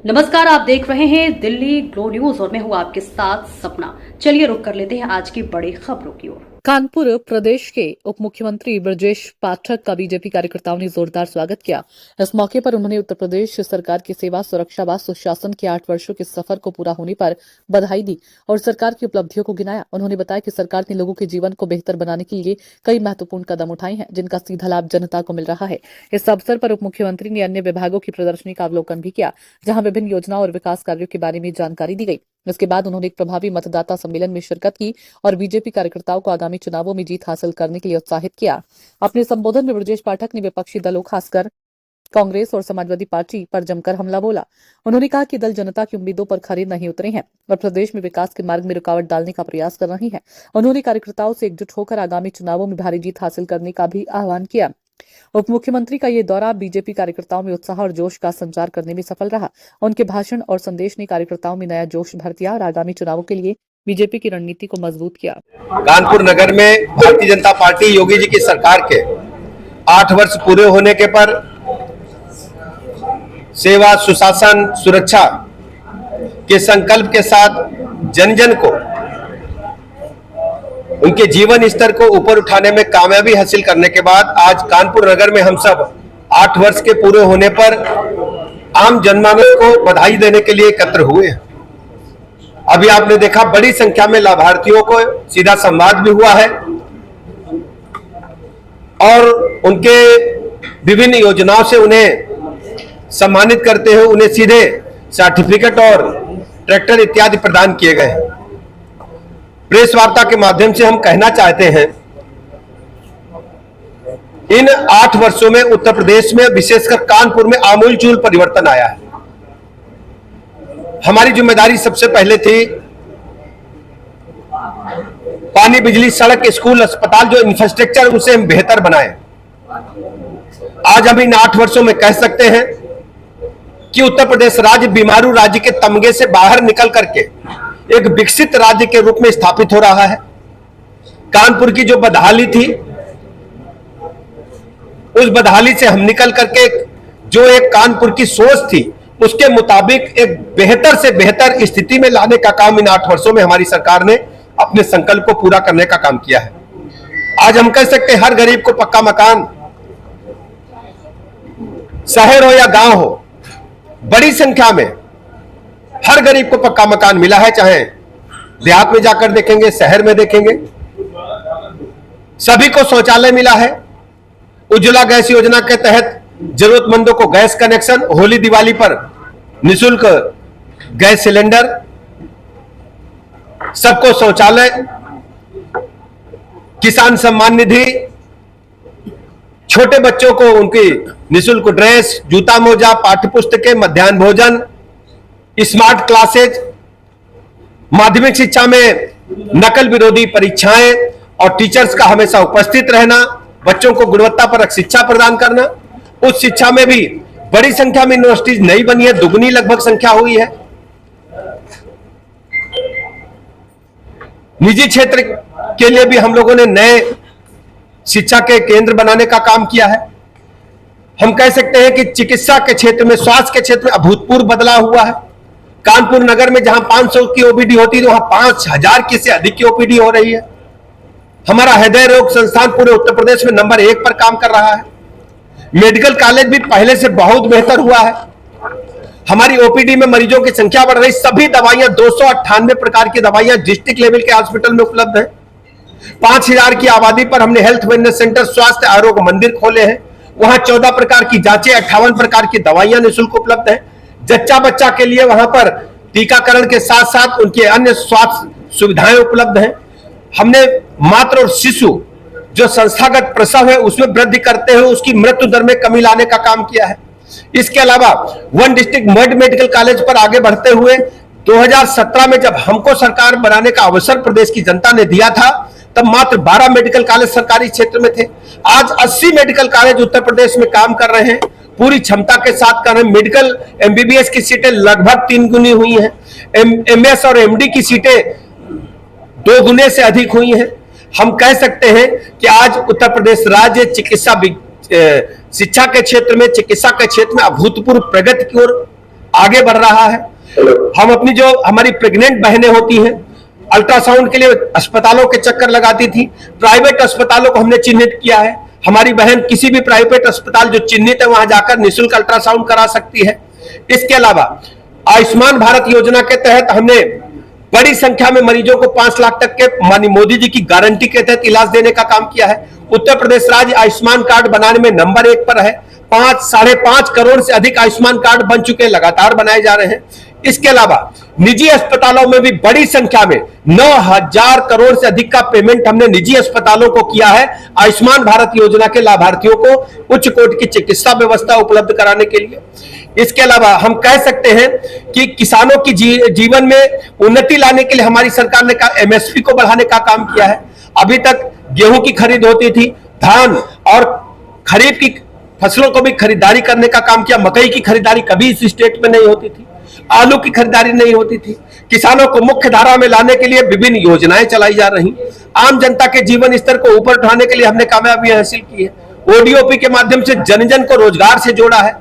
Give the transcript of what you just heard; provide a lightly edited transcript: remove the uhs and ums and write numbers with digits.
नमस्कार, आप देख रहे हैं दिल्ली ग्लो न्यूज और मैं हूं आपके साथ सपना। चलिए रुक कर लेते हैं आज की बड़ी खबरों की ओर। कानपुर प्रदेश के उप मुख्यमंत्री ब्रजेश पाठक का बीजेपी कार्यकर्ताओं ने जोरदार स्वागत किया। इस मौके पर उन्होंने उत्तर प्रदेश सरकार की सेवा, सुरक्षा व सुशासन के 8 वर्षों के सफर को पूरा होने पर बधाई दी और सरकार की उपलब्धियों को गिनाया। उन्होंने बताया कि सरकार ने लोगों के जीवन को बेहतर बनाने के लिए कई महत्वपूर्ण कदम उठाए हैं, जिनका सीधा लाभ जनता को मिल रहा है। इस अवसर पर उप मुख्यमंत्री ने अन्य विभागों की प्रदर्शनी का अवलोकन भी किया, जहां विभिन्न योजनाओं और विकास कार्यों के बारे में जानकारी दी गई। इसके बाद उन्होंने एक प्रभावी मतदाता सम्मेलन में शिरकत की और बीजेपी कार्यकर्ताओं को आगामी चुनावों में जीत हासिल करने के लिए उत्साहित किया। अपने संबोधन में ब्रजेश पाठक ने विपक्षी दलों, खासकर कांग्रेस और समाजवादी पार्टी पर जमकर हमला बोला। उन्होंने कहा कि दल जनता की उम्मीदों पर खरे नहीं उतरे हैं और प्रदेश में विकास के मार्ग में रुकावट डालने का प्रयास कर रहे हैं। उन्होंने कार्यकर्ताओं से एकजुट होकर आगामी चुनावों में भारी जीत हासिल करने का भी आह्वान किया। उप मुख्यमंत्री का ये दौरा बीजेपी कार्यकर्ताओं में उत्साह और जोश का संचार करने में सफल रहा। उनके भाषण और संदेश ने कार्यकर्ताओं में नया जोश भर दिया और आगामी चुनावों के लिए बीजेपी की रणनीति को मजबूत किया। कानपुर नगर में भारतीय जनता पार्टी योगी जी की सरकार के 8 वर्ष पूरे होने के पर सेवा, सुशासन, सुरक्षा के संकल्प के साथ जन जन को उनके जीवन स्तर को ऊपर उठाने में कामयाबी हासिल करने के बाद आज कानपुर नगर में हम सब 8 वर्ष के पूरे होने पर आम जनमानस को बधाई देने के लिए एकत्र हुए हैं। अभी आपने देखा बड़ी संख्या में लाभार्थियों को सीधा संवाद भी हुआ है और उनके विभिन्न योजनाओं से उन्हें सम्मानित करते हुए उन्हें सीधे सर्टिफिकेट और ट्रैक्टर इत्यादि प्रदान किए गए हैं। प्रेस वार्ता के माध्यम से हम कहना चाहते हैं, इन 8 वर्षों में उत्तर प्रदेश में, विशेषकर कानपुर में आमूलचूल परिवर्तन आया है। हमारी जिम्मेदारी सबसे पहले थी पानी, बिजली, सड़क, स्कूल, अस्पताल, जो इंफ्रास्ट्रक्चर उसे हम बेहतर बनाएं। आज हम इन 8 वर्षों में कह सकते हैं कि उत्तर प्रदेश राज्य बीमारू राज्य के तमगे से बाहर निकल करके एक विकसित राज्य के रूप में स्थापित हो रहा है। कानपुर की जो बदहाली थी, उस बदहाली से हम निकल करके जो एक कानपुर की सोच थी, उसके मुताबिक एक बेहतर से बेहतर स्थिति में लाने का काम इन 8 वर्षों में हमारी सरकार ने अपने संकल्प को पूरा करने का काम किया है। आज हम कह सकते हैं हर गरीब को पक्का मकान, शहर हो या गांव हो, बड़ी संख्या में हर गरीब को पक्का मकान मिला है। चाहे देहात में जाकर देखेंगे, शहर में देखेंगे, सभी को शौचालय मिला है। उज्ज्वला गैस योजना के तहत जरूरतमंदों को गैस कनेक्शन, होली दिवाली पर निःशुल्क गैस सिलेंडर, सबको शौचालय, किसान सम्मान निधि, छोटे बच्चों को उनकी निःशुल्क ड्रेस, जूता मोजा, पाठ्य पुस्तकें, मध्याह्न भोजन, स्मार्ट क्लासेज, माध्यमिक शिक्षा में नकल विरोधी परीक्षाएं और टीचर्स का हमेशा उपस्थित रहना, बच्चों को गुणवत्तापरक शिक्षा प्रदान करना। उस शिक्षा में भी बड़ी संख्या में यूनिवर्सिटीज नई बनी है, दुगनी लगभग संख्या हुई है। निजी क्षेत्र के लिए भी हम लोगों ने नए शिक्षा के केंद्र बनाने का काम किया है। हम कह सकते हैं कि चिकित्सा के क्षेत्र में, स्वास्थ्य के क्षेत्र में अभूतपूर्व बदलाव हुआ है। कानपुर नगर में जहां 500 की ओपीडी होती है, वहां 5000 की से अधिक की ओपीडी हो रही है। हमारा हृदय रोग संस्थान पूरे उत्तर प्रदेश में नंबर 1 पर काम कर रहा है। मेडिकल कॉलेज भी पहले से बहुत बेहतर हुआ है। हमारी ओपीडी में मरीजों की संख्या बढ़ रही, सभी दवाइयां 298 प्रकार की दवाइयां डिस्ट्रिक्ट लेवल के हॉस्पिटल में उपलब्ध है। 5000 की आबादी पर हमने हेल्थ वेलनेस सेंटर, स्वास्थ्य आरोग्य मंदिर खोले हैं। वहां 14 प्रकार की जांचें, 58 प्रकार की दवाइयां निःशुल्क उपलब्ध है। जच्चा बच्चा के लिए वहां पर टीकाकरण के साथ साथ उनके अन्य स्वास्थ्य सुविधाएं उपलब्ध हैं। हमने मातृ और शिशु जो संस्थागत प्रसव है उसमें वृद्धि करते हुए उसकी मृत्यु दर में कमी लाने का काम किया है। इसके अलावा 1 डिस्ट्रिक्ट मड मेडिकल कॉलेज पर आगे बढ़ते हुए 2017 में जब हमको सरकार बनाने का अवसर प्रदेश की जनता ने दिया था, तब मात्र 12 मेडिकल कॉलेज सरकारी क्षेत्र में थे। आज 80 मेडिकल कॉलेज उत्तर प्रदेश में काम कर रहे हैं, पूरी क्षमता के साथ कर रहे हैं। मेडिकल एमबीबीएस की सीटें लगभग 3 गुनी हुई हैं। एमएस और एमडी की सीटें 2 गुने से अधिक हुई हैं। हम कह सकते हैं कि आज उत्तर प्रदेश राज्य शिक्षा के क्षेत्र में, चिकित्सा के क्षेत्र में अभूतपूर्व प्रगति की ओर आगे बढ़ रहा है। हम अपनी जो हमारी प्रेग्नेंट बहनें होती हैं, अल्ट्रासाउंड के लिए अस्पतालों के चक्कर लगाती थी, प्राइवेट अस्पतालों को हमने चिन्हित किया है। हमारी बहन किसी भी प्राइवेट अस्पताल जो चिन्हित है वहां जाकर निःशुल्क अल्ट्रासाउंड करा सकती है। इसके अलावा आयुष्मान भारत योजना के तहत हमने बड़ी संख्या में मरीजों को 5 लाख तक के माननीय मोदी जी की गारंटी के तहत इलाज देने का काम किया है। उत्तर प्रदेश राज्य आयुष्मान कार्ड बनाने में नंबर 1 पर है। 5-5.5 करोड़ से अधिक आयुष्मान कार्ड बन चुके हैं, लगातार बनाए जा रहे हैं। इसके अलावा निजी अस्पतालों में भी बड़ी संख्या में 9,000 करोड़ से अधिक का पेमेंट हमने निजी अस्पतालों को किया है आयुष्मान भारत योजना के लाभार्थियों को उच्च कोटि की चिकित्सा व्यवस्था उपलब्ध कराने के लिए। इसके अलावा हम कह सकते हैं कि किसानों की जीवन में उन्नति लाने के लिए हमारी सरकार ने एमएसपी को बढ़ाने का काम किया है। अभी तक गेहूं की खरीद होती थी, धान और खरीफ की फसलों को भी खरीदारी करने का काम किया। मकई की खरीदारी कभी इस स्टेट में नहीं होती थी, आलू की खरीदारी नहीं होती थी। किसानों को मुख्य धारा में लाने के लिए विभिन्न योजनाएं चलाई जा रही। आम जनता के जीवन स्तर को ऊपर उठाने के लिए हमने कामयाबी हासिल की है। ओडीओपी के माध्यम से जन जन को रोजगार से जोड़ा है।